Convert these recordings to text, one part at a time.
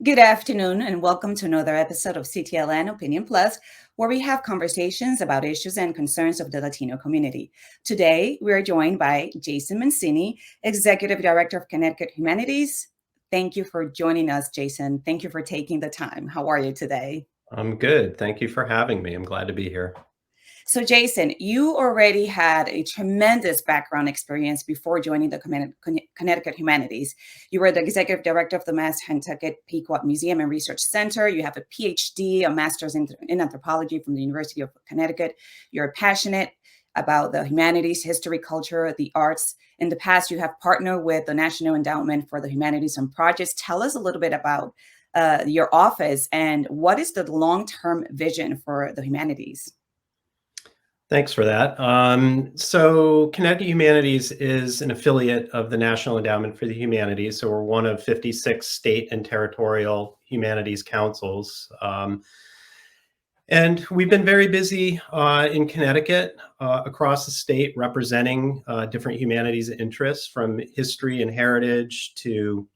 Good afternoon, and welcome to another episode of CTLN Opinion Plus, where we have conversations about issues and concerns of the Latino community. Today, we are joined by Jason Mancini, Executive Director of Connecticut Humanities. Thank you for joining us, Jason. Thank you for taking the time. How are you today? I'm good. Thank you for having me. I'm glad to be here. So, Jason, you already had a tremendous background experience before joining the Connecticut Humanities. You were the executive director of the Mass Nantucket Pequot Museum and Research Center. You have a PhD, a master's in anthropology from the University of Connecticut. You're passionate about the humanities, history, culture, the arts. In the past, you have partnered with the National Endowment for the Humanities on projects. Tell us a little bit about your office and what is the long-term vision for the humanities? Thanks for that. So Connecticut Humanities is an affiliate of the National Endowment for the Humanities. So we're one of 56 state and territorial humanities councils. And we've been very busy in Connecticut, across the state, representing different humanities interests, from history and heritage to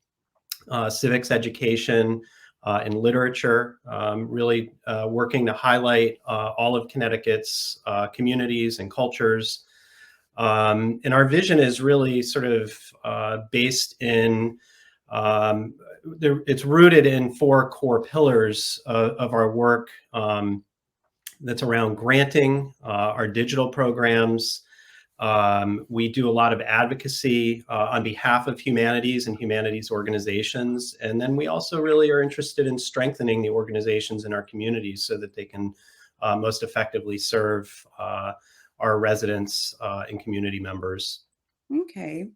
civics education, and literature, really working to highlight all of Connecticut's communities and cultures. And our vision is really sort of based in, it's rooted in four core pillars of our work, that's around granting, our digital programs. We do a lot of advocacy on behalf of humanities and humanities organizations. And then we also really are interested in strengthening the organizations in our communities so that they can most effectively serve our residents and community members. Okay.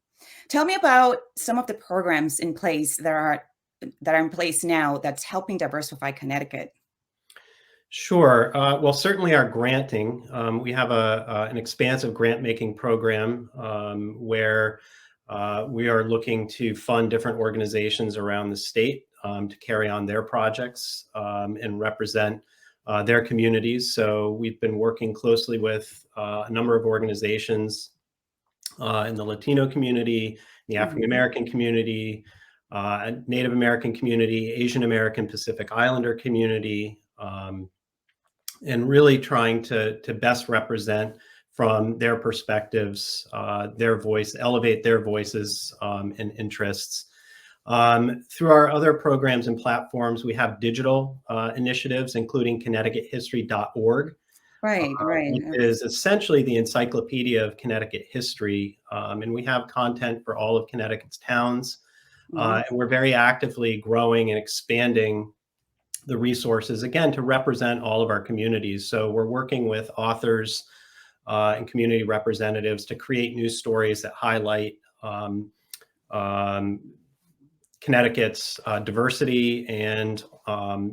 Tell me about some of the programs in place that are in place now that's helping diversify Connecticut. Sure. Well, certainly our granting. We have an expansive grant making program where we are looking to fund different organizations around the state to carry on their projects and represent their communities. So we've been working closely with a number of organizations in the Latino community, the African Mhm. American community, Native American community, Asian American Pacific Islander community. And really trying to best represent from their perspectives, their voice, elevate their voices and interests. Through our other programs and platforms, we have digital initiatives, including ConnecticutHistory.org, Right, right. which is essentially the encyclopedia of Connecticut history. And we have content for all of Connecticut's towns. Mhm. And we're very actively growing and expanding the resources, again, to represent all of our communities. So we're working with authors and community representatives to create news stories that highlight um, Connecticut's diversity and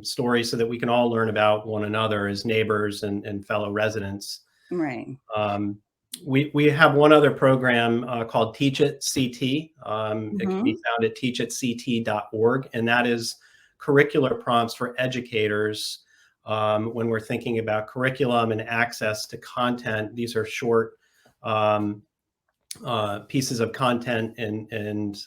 stories so that we can all learn about one another as neighbors and fellow residents. Right. Um, we have one other program called Teach It CT. It can be Mhm. found at teachitct.org, and that is curricular prompts for educators when we're thinking about curriculum and access to content. These are short pieces of content and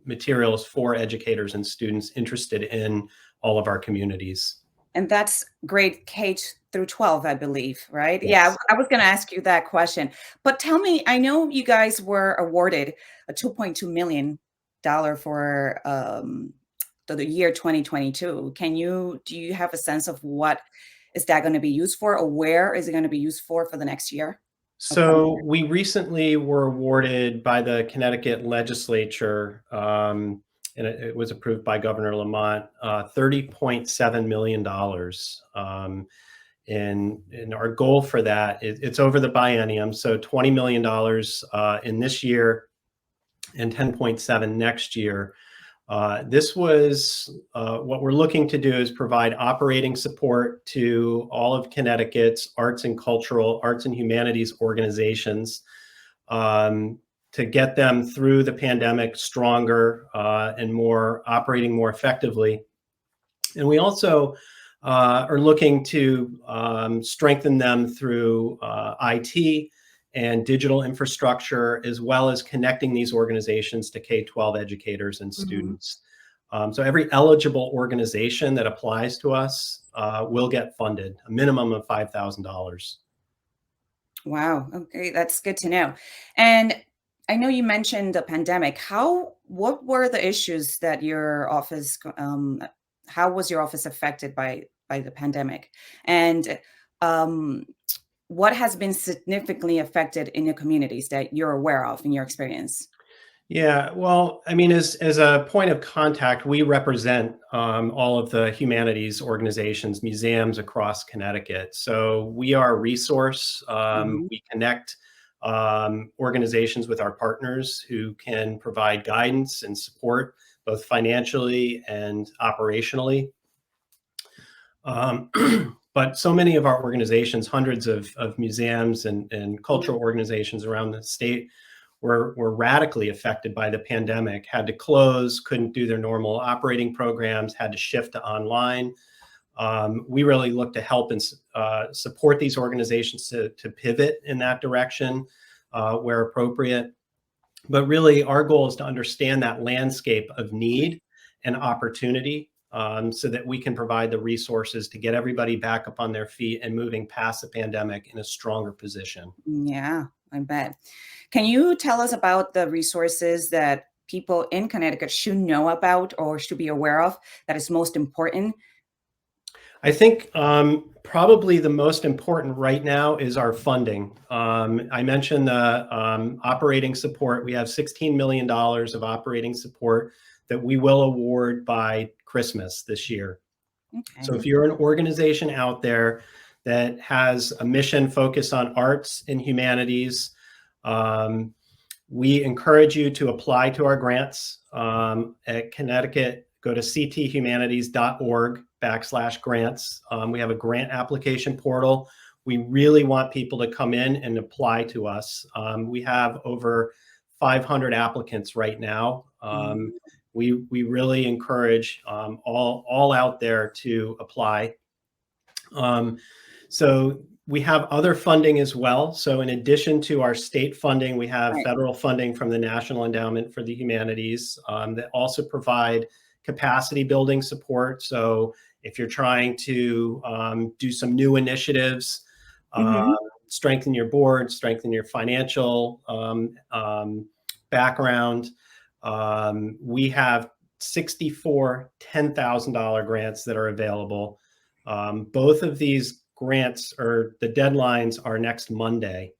materials for educators and students interested in all of our communities. And that's grade K through 12, I believe, right? Yeah, Yes. I was going to ask you that question. But tell me, I know you guys were awarded a $2.2 million for the year 2022. Do you have a sense of what is that going to be used for, or where is it going to be used for the next year? Upcoming So year? we recently were awarded by the Connecticut legislature, and it was approved by Governor Lamont, $30.7 million. And our goal for that, it's over the biennium, so $20 million in this year and 10.7 next year. This was what we're looking to do is provide operating support to all of Connecticut's arts and humanities organizations to get them through the pandemic stronger and operating more effectively. And we also are looking to strengthen them through IT and digital infrastructure, as well as connecting these organizations to K-12 educators and Mhm. students. So every eligible organization that applies to us will get funded, a minimum of $5,000. Wow. Okay, that's good to know. And I know you mentioned the pandemic. What were the issues that your office, how was your office affected by the pandemic? And um, what has been significantly affected in your communities that you're aware of in your experience? Yeah, well, I mean, as a point of contact, we represent all of the humanities organizations, museums across Connecticut. So we are a resource. Hmm. We connect organizations with our partners who can provide guidance and support, both financially and operationally. Um, but so many of our organizations, hundreds of museums and cultural organizations around the state, were radically affected by the pandemic, had to close, couldn't do their normal operating programs, had to shift to online. We really look to help and support these organizations to pivot in that direction where appropriate. But really, our goal is to understand that landscape of need and opportunity so that we can provide the resources to get everybody back up on their feet and moving past the pandemic in a stronger position. Yeah, I bet. Can you tell us about the resources that people in Connecticut should know about or should be aware of that is most important? I think probably the most important right now is our funding. I mentioned the operating support. We have $16 million of operating support that we will award by Christmas this year. So Okay. if you're an organization out there that has a mission focused on arts and humanities, um, we encourage you to apply to our grants at Connecticut. Go to cthumanities.org/grants. We have a grant application portal. We really want people to come in and apply to us. We have over 500 applicants right now. Mm. We really encourage all out there to apply. Um, so we have other funding as well. So in addition to our state funding, we have Right. federal funding from the National Endowment for the Humanities that also provide capacity building support. So if you're trying to do some new initiatives, uh, Mhm. strengthen your board, strengthen your financial background, we have 64 $10,000 grants that are available. Both of these grants or the deadlines are next Monday.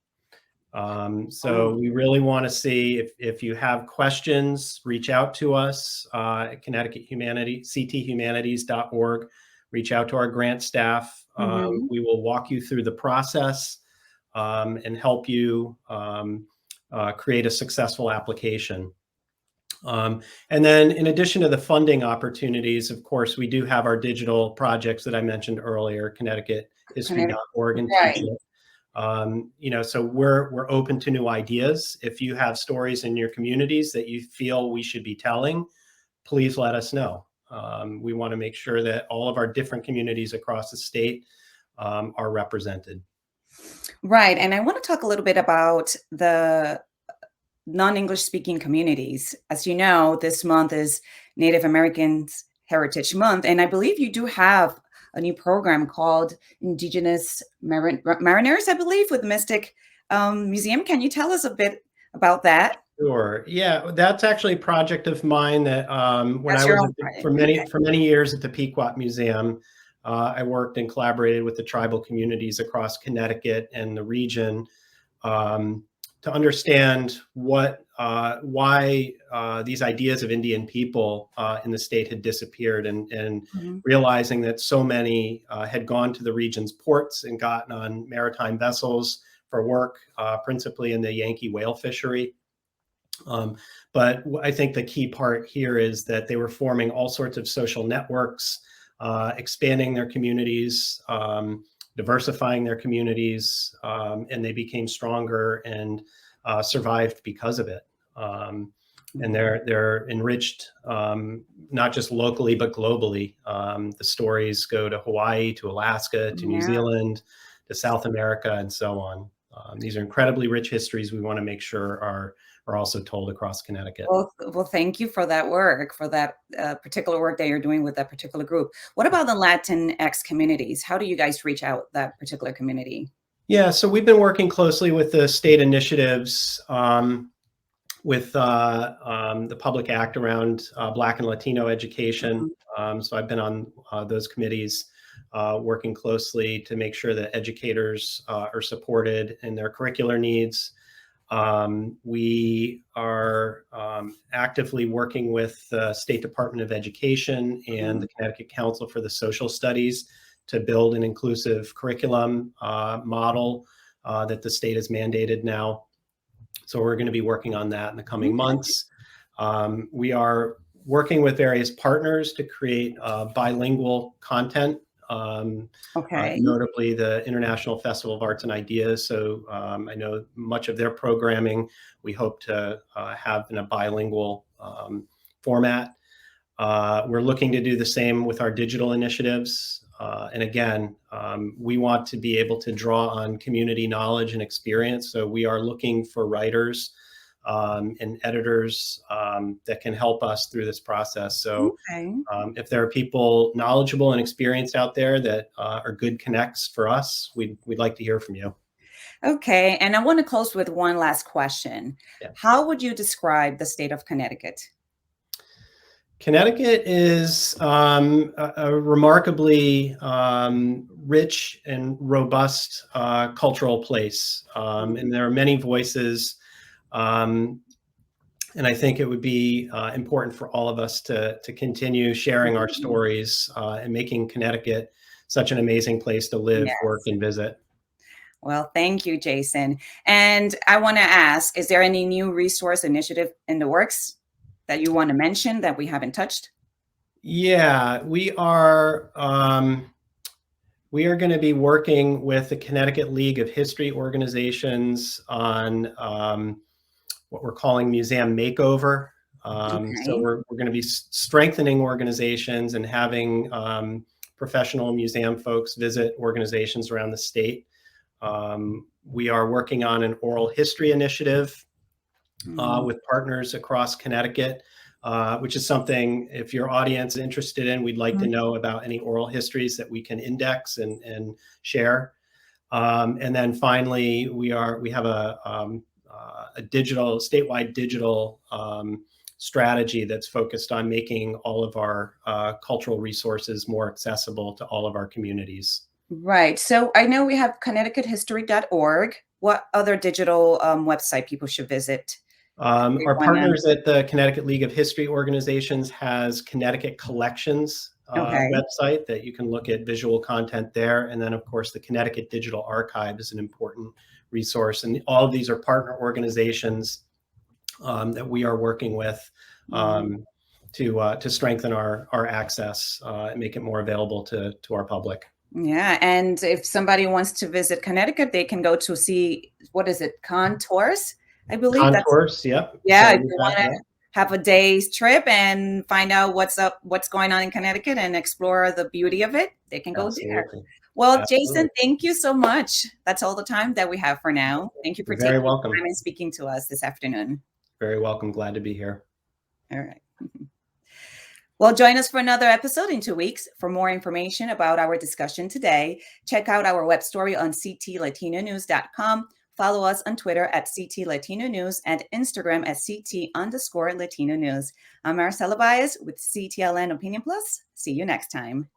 So Oh. we really want to see if you have questions, reach out to us at Connecticut Humanities, cthumanities.org. Reach out to our grant staff. Mhm. We will walk you through the process and help you create a successful application. And then in addition to the funding opportunities, of course, we do have our digital projects that I mentioned earlier, Connecticut. ConnecticHistory.org and Teach Right. It. So we're open to new ideas. If you have stories in your communities that you feel we should be telling, please let us know. We want to make sure that all of our different communities across the state are represented. Right, and I wanna talk a little bit about the non-English speaking communities. As you know, this month is Native Americans Heritage Month, and I believe you do have a new program called Indigenous Mariners, I believe, with Mystic Museum. Can you tell us a bit about that? Sure. Yeah, that's actually a project of mine that when I That's your was own project. for Okay. many years at the Pequot Museum, I worked and collaborated with the tribal communities across Connecticut and the region um, to understand why these ideas of Indian people in the state had disappeared, and Mhm. realizing that so many had gone to the region's ports and gotten on maritime vessels for work, principally in the Yankee whale fishery. But I think the key part here is that they were forming all sorts of social networks, expanding their communities, diversifying their communities, and they became stronger and survived because of it. And Mhm. they're enriched not just locally but globally. The stories go to Hawaii, to Alaska, to New Yeah. Zealand, to South America, and so on. These are incredibly rich histories we want to make sure are also told across Connecticut. Well, thank you for that work, for that particular work that you're doing with that particular group. What about the Latinx communities? How do you guys reach out that particular community? Yeah, so we've been working closely with the state initiatives, with the Public Act around Black and Latino education. Mhm. So I've been on those committees, working closely to make sure that educators are supported in their curricular needs. We are actively working with the State Department of Education and the Connecticut Council for the Social Studies to build an inclusive curriculum model that the state has mandated now. So we're going to be working on that in the coming months. We are working with various partners to create bilingual content, Okay. notably the International Festival of Arts and Ideas. So I know much of their programming we hope to have in a bilingual format. We're looking to do the same with our digital initiatives. And again, we want to be able to draw on community knowledge and experience. So we are looking for writers and editors that can help us through this process. So Okay. if there are people knowledgeable and experienced out there that are good connects for us, we'd like to hear from you. Okay. And I want to close with one last question. Yeah. How would you describe the state of Connecticut? Connecticut is a remarkably rich and robust cultural place, and there are many voices. And I think it would be important for all of us to continue sharing our stories and making Connecticut such an amazing place to live, work, Yes. and visit. Well, thank you, Jason. And I want to ask, is there any new resource initiative in the works that you want to mention that we haven't touched? Yeah, we are going to be working with the Connecticut League of History Organizations on what we're calling museum makeover. So Okay. we're going to be strengthening organizations and having professional museum folks visit organizations around the state. We are working on an oral history initiative with partners across Connecticut, which is something, if your audience is interested in, we'd like to know about any oral histories that we can index and share. And then finally, we have a statewide digital strategy that's focused on making all of our cultural resources more accessible to all of our communities. Right. So I know we have connecticuthistory.org. What other digital website people should visit? Our partners at the Connecticut League of History Organizations has Connecticut Collections Okay. website that you can look at visual content there. And then, of course, the Connecticut Digital Archive is an important resource. And all of these are partner organizations that we are working with to strengthen our access and make it more available to our public. Yeah. And if somebody wants to visit Connecticut, they can go to see, what is it, Contours, I believe. Contours, yep. Yeah, if Exactly you that, want to yeah. have a day's trip and find out what's up, what's going on in Connecticut and explore the beauty of it, they can go there. Absolutely. Well, Absolutely. Jason, thank you so much. That's all the time that we have for now. Thank you for You're very taking the welcome. time and speaking to us this afternoon. Very welcome. Glad to be here. All right. Well, join us for another episode in 2 weeks. For more information about our discussion today, check out our web story on ctlatinonews.com. Follow us on Twitter at CT Latino News and Instagram at CT_Latino News. I'm Marcela Baez with CTLN Opinion Plus. See you next time.